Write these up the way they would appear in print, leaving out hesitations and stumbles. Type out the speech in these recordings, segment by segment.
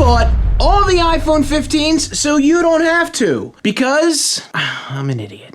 bought all the iPhone 15s so you don't have to, because I'm an idiot.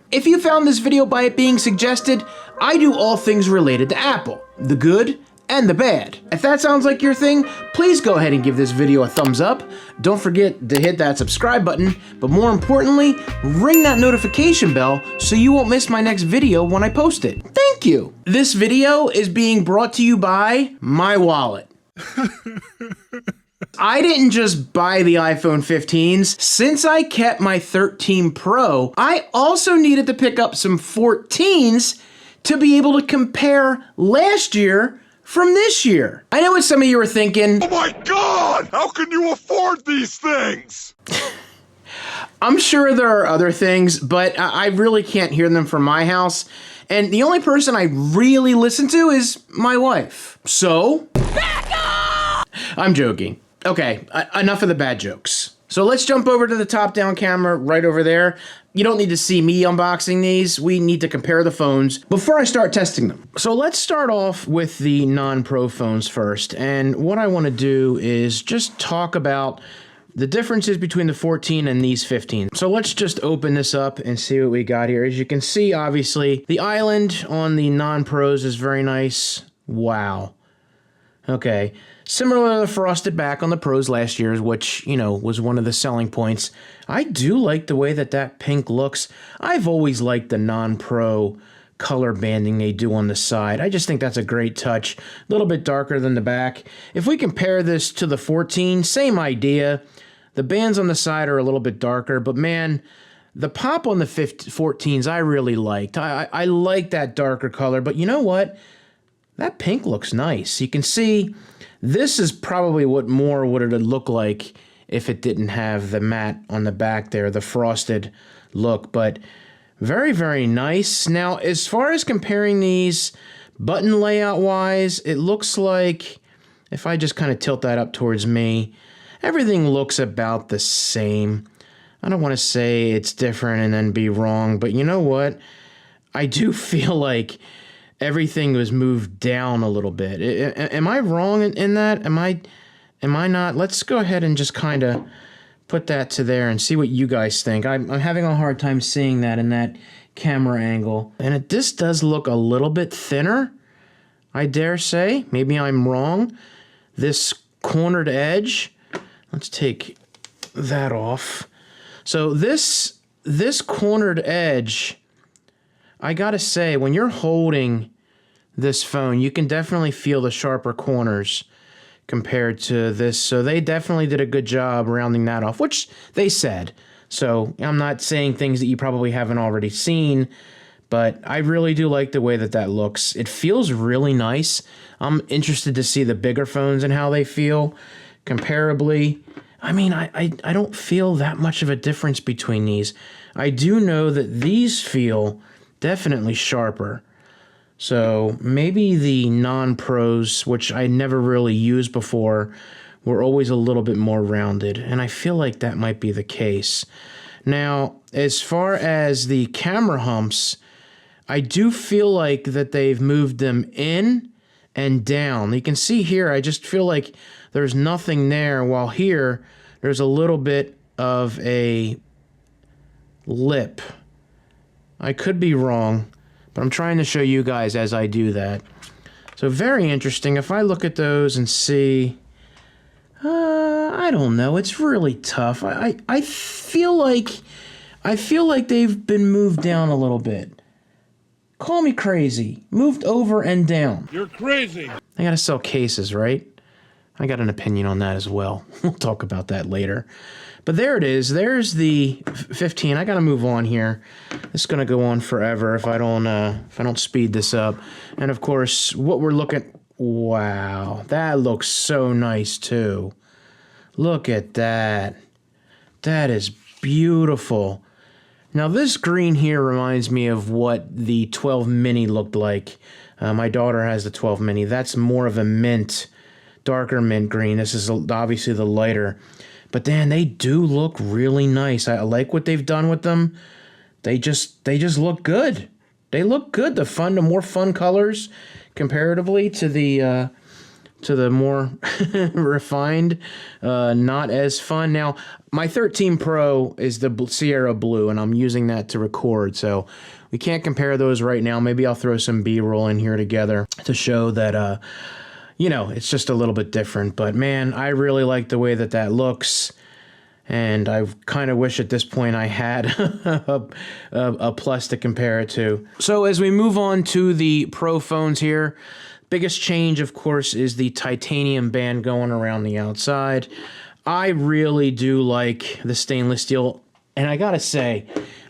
If you found this video by it being suggested, I do all things related to Apple, the good and the bad. If that sounds like your thing, please go ahead and give this video a thumbs up. Don't forget to hit that subscribe button, but more importantly, ring that notification bell so you won't miss my next video when I post it. Thank you. This video is being brought to you by my wallet. I didn't just buy the iPhone 15s. Since I kept my 13 Pro, I also needed to pick up some 14s to be able to compare last year from this year. I know what some of you are thinking. Oh my God! How can you afford these things? I'm sure there are other things, but I really can't hear them from my house. And the only person I really listen to is my wife. So, back off! I'm joking. Okay, enough of the bad jokes. So let's jump over to the top-down camera right over there. You don't need to see me unboxing these. We need to compare the phones before I start testing them. So let's start off with the non-Pro phones first. And what I want to do is just talk about the differences between the 14 and these 15. So let's just open this up and see what we got here. As you can see, obviously, the island on the non-Pros is very nice. Wow. Okay. Similar to the frosted back on the Pros last year's, which, you know, was one of the selling points. I do like the way that pink looks. I've always liked the non-Pro color banding they do on the side. I just think that's a great touch. A little bit darker than the back. If we compare this to the 14, same idea. The bands on the side are a little bit darker, but man, the pop on the 14s I really liked. I like that darker color, but you know what? That pink looks nice. You can see this is probably what more would it look like if it didn't have the matte on the back there, the frosted look, but very, very nice. Now, as far as comparing these button layout wise, it looks like, if I just kind of tilt that up towards me, everything looks about the same. I don't want to say it's different and then be wrong, but you know what? I do feel like everything was moved down a little bit. Am I wrong in that? Am I not? Let's go ahead and just kind of put that to there and see what you guys think. I'm having a hard time seeing that in that camera angle. And this does look a little bit thinner, I dare say. Maybe I'm wrong. This cornered edge, let's take that off. So this cornered edge, I gotta say, when you're holding this phone, you can definitely feel the sharper corners compared to this. So they definitely did a good job rounding that off, which they said. So I'm not saying things that you probably haven't already seen, but I really do like the way that looks. It feels really nice. I'm interested to see the bigger phones and how they feel comparably. I mean, I don't feel that much of a difference between these. I do know that these feel definitely sharper. So maybe the non-Pros, which I never really used before, were always a little bit more rounded. And I feel like that might be the case. Now, as far as the camera humps, I do feel like that they've moved them in and down. You can see here, I just feel like there's nothing there, while here, there's a little bit of a lip. I could be wrong, but I'm trying to show you guys as I do that. So very interesting. If I look at those and see, I don't know. It's really tough. I feel like they've been moved down a little bit. Call me crazy. Moved over and down. You're crazy. I gotta sell cases, right? I got an opinion on that as well. We'll talk about that later. But there it is. There's the 15. I gotta move on here. This is gonna go on forever if I don't speed this up. And of course, what we're looking. Wow, that looks so nice too. Look at that. That is beautiful. Now this green here reminds me of what the 12 mini looked like. My daughter has the 12 mini. That's more of a mint, darker mint green. This is obviously the lighter. But then they do look really nice. I like what they've done with them. They just look good. They look good. The more fun colors comparatively to the to the more refined, not as fun. Now, my 13 Pro is the Sierra Blue, and I'm using that to record, so we can't compare those right now. Maybe I'll throw some B-roll in here together to show that, you know, it's just a little bit different. But, man, I really like the way that that looks, and I kind of wish at this point I had a Plus to compare it to. So as we move on to the Pro phones here, biggest change, of course, is the titanium band going around the outside. I really do like the stainless steel, and I gotta say,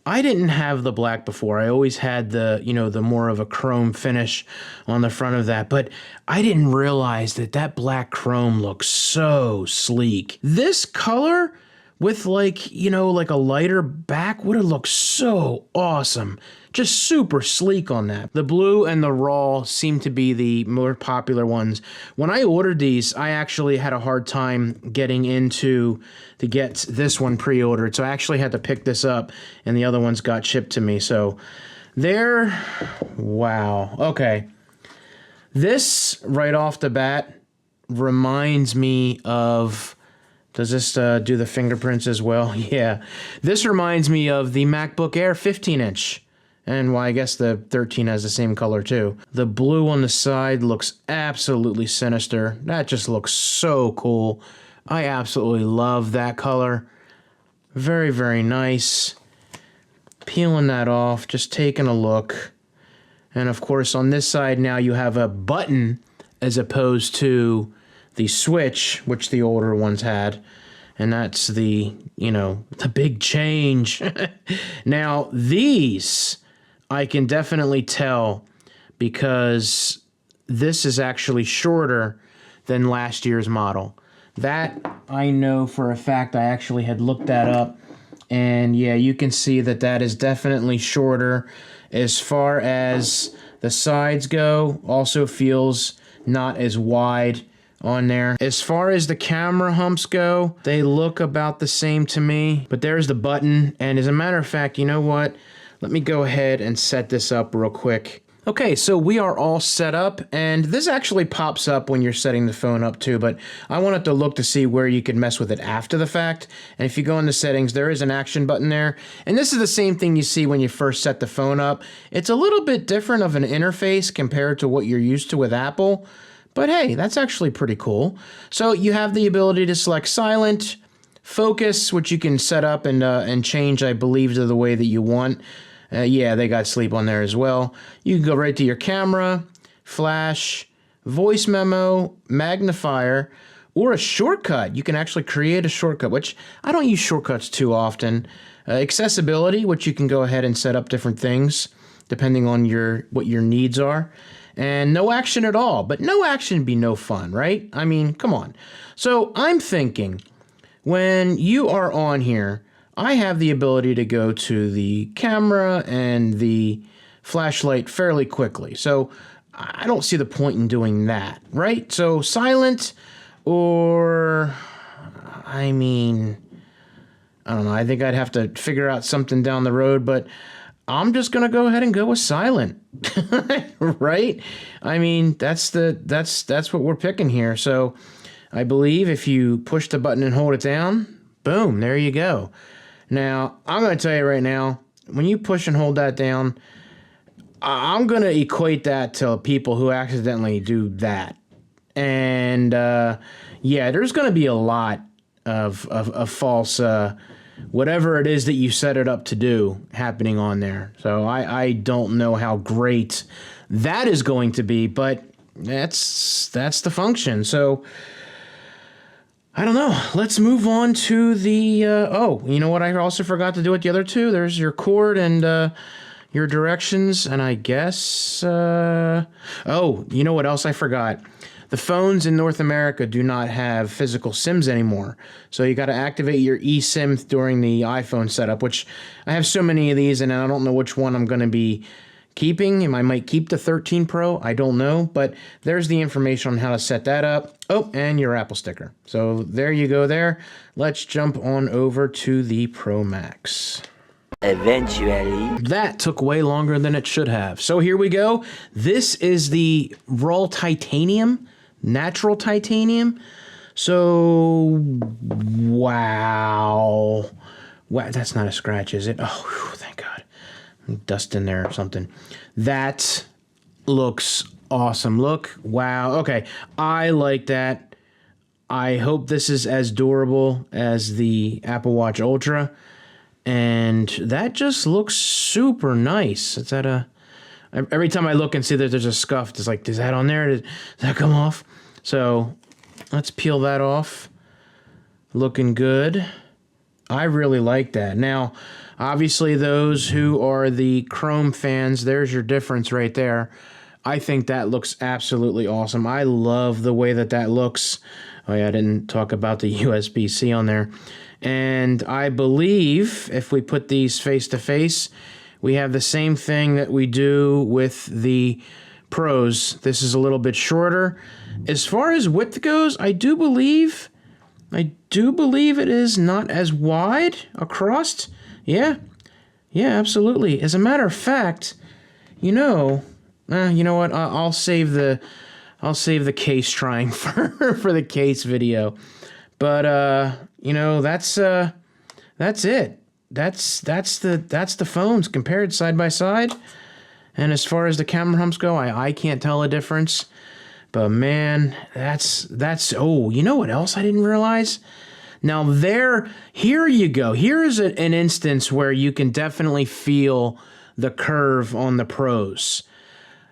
I didn't have the black before. I always had the, you know, the more of a chrome finish on the front of that, but I didn't realize that that black chrome looks so sleek. This color with, like, you know, like a lighter back would have looked so awesome. Just super sleek on that. The blue and the raw seem to be the more popular ones. When I ordered these, I actually had a hard time getting to get this one pre-ordered. So I actually had to pick this up, and the other ones got shipped to me. So there, wow. Okay. This, right off the bat, reminds me of... Does this do the fingerprints as well? Yeah. This reminds me of the MacBook Air 15-inch. And well, I guess the 13 has the same color too. The blue on the side looks absolutely sinister. That just looks so cool. I absolutely love that color. Very, very nice. Peeling that off, just taking a look. And of course, on this side now you have a button as opposed to the switch, which the older ones had. And that's the, you know, the big change. Now, these I can definitely tell because this is actually shorter than last year's model. That I know for a fact. I actually had looked that up. And yeah, you can see that that is definitely shorter. As far as the sides go, also feels not as wide on there. As far as the camera humps go, they look about the same to me. But there's the button. And as a matter of fact, you know what? Let me go ahead and set this up real quick. Okay, so we are all set up, and this actually pops up when you're setting the phone up too, but I wanted to look to see where you could mess with it after the fact. And if you go into settings, there is an action button there. And this is the same thing you see when you first set the phone up. It's a little bit different of an interface compared to what you're used to with Apple, but hey, that's actually pretty cool. So you have the ability to select silent, focus, which you can set up and change, I believe, to the way that you want. Yeah, they got sleep on there as well. You can go right to your camera, flash, voice memo, magnifier, or a shortcut. You can actually create a shortcut, which I don't use shortcuts too often. Accessibility, which you can go ahead and set up different things depending on what your needs are. And no action at all. But no action be no fun, right? I mean, come on. So I'm thinking, when you are on here, I have the ability to go to the camera and the flashlight fairly quickly. So I don't see the point in doing that, right? So silent or, I mean, I don't know. I think I'd have to figure out something down the road, but I'm just going to go ahead and go with silent, right? I mean, that's what we're picking here. So I believe if you push the button and hold it down, boom, there you go. Now, I'm going to tell you right now, when you push and hold that down, I'm going to equate that to people who accidentally do that. And, yeah, there's going to be a lot of false, whatever it is that you set it up to do happening on there. So I don't know how great that is going to be, but that's the function. So I don't know. Let's move on to the, oh, you know what I also forgot to do with the other two? There's your cord and your directions, and I guess, oh, you know what else I forgot? The phones in North America do not have physical SIMs anymore. So you got to activate your eSIM during the iPhone setup, which I have so many of these, and I don't know which one I'm going to be keeping. I might keep the 13 Pro. I don't know, but there's the information on how to set that up. Oh, and your Apple sticker. So there you go there. Let's jump on over to the Pro Max. Eventually. That took way longer than it should have. So here we go. This is the raw titanium, natural titanium. So, wow. Wow, that's not a scratch, is it? Oh, whew, thank God. Dust in there or something. That looks awesome. Look, wow. Okay, I like that. I hope this is as durable as the Apple Watch Ultra. And that just looks super nice. It's at a... Every time I look and see that there's a scuff, it's like, is that on there? Does that come off? So... let's peel that off. Looking good. I really like that. Now, obviously, those who are the Chrome fans, there's your difference right there. I think that looks absolutely awesome. I love the way that that looks. Oh, yeah, I didn't talk about the USB-C on there. And I believe if we put these face to face, we have the same thing that we do with the Pros. This is a little bit shorter. As far as width goes, I do believe it is not as wide across. Yeah, absolutely. As a matter of fact, you know what? I'll save the case trying for the case video. But that's it. That's the phones compared side by side. And as far as the camera humps go, I can't tell a difference. But man, that's oh, you know what else I didn't realize? Now here you go. Here is an instance where you can definitely feel the curve on the Pros.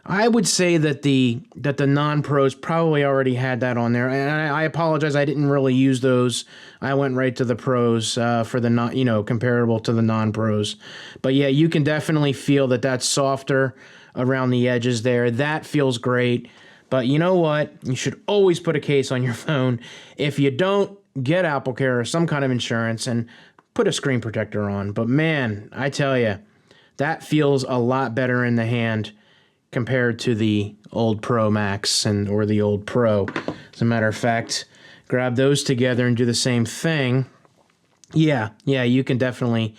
I would say that the non-Pros probably already had that on there. And I apologize, I didn't really use those. I went right to the Pros for the not, comparable to the non-Pros. But yeah, you can definitely feel that that's softer around the edges there. That feels great. But you know what? You should always put a case on your phone. If you don't, get AppleCare or some kind of insurance and put a screen protector on. But man, I tell you, that feels a lot better in the hand compared to the old Pro Max or the old Pro. As a matter of fact, grab those together and do the same thing. Yeah, you can definitely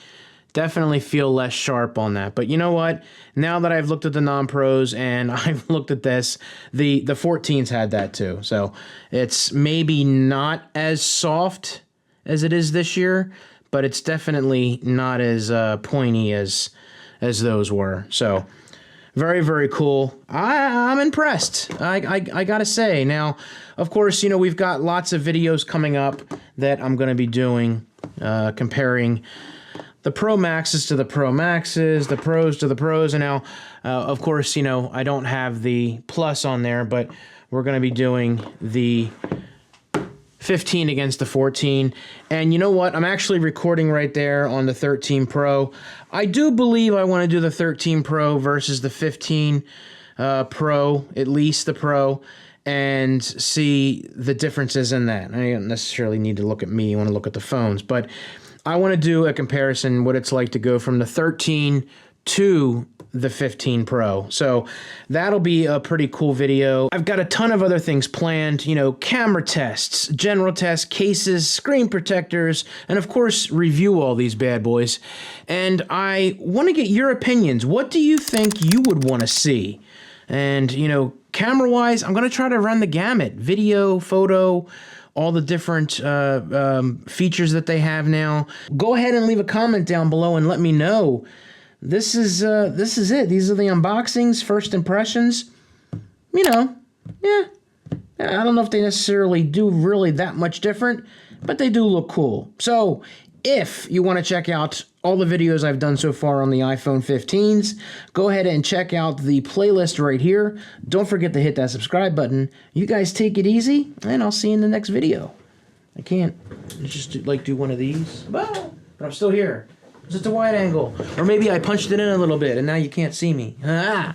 feel less sharp on that. But you know what? Now that I've looked at the non-Pros and I've looked at this, the 14's had that too. So it's maybe not as soft as it is this year, but it's definitely not as pointy as those were. So very, very cool. I'm impressed. I gotta say. Now, of course, we've got lots of videos coming up that I'm going to be doing, comparing the Pro Maxes to the Pro Maxes, the Pros to the Pros. And now, of course, I don't have the Plus on there, but we're going to be doing the 15 against the 14. And you know what? I'm actually recording right there on the 13 Pro. I do believe I want to do the 13 Pro versus the 15 Pro, at least the Pro, and see the differences in that. I don't necessarily need to look at me. I want to look at the phones. But I want to do a comparison, what it's like to go from the 13 to the 15 Pro. So that'll be a pretty cool video. I've got a ton of other things planned, camera tests, general tests, cases, screen protectors, and of course, review all these bad boys. And I want to get your opinions. What do you think you would want to see? And, camera-wise, I'm going to try to run the gamut. Video, photo, all the different features that they have now. Go ahead and leave a comment down below and let me know. This is it. These are the unboxings, first impressions. Yeah. I don't know if they necessarily do really that much different, but they do look cool. So if you want to check out all the videos I've done so far on the iPhone 15s, go ahead and check out the playlist right here. Don't forget to hit that subscribe button. You guys take it easy, and I'll see you in the next video. I can't just do one of these, but I'm still here. It's just a wide angle. Or maybe I punched it in a little bit, and now you can't see me. Ah!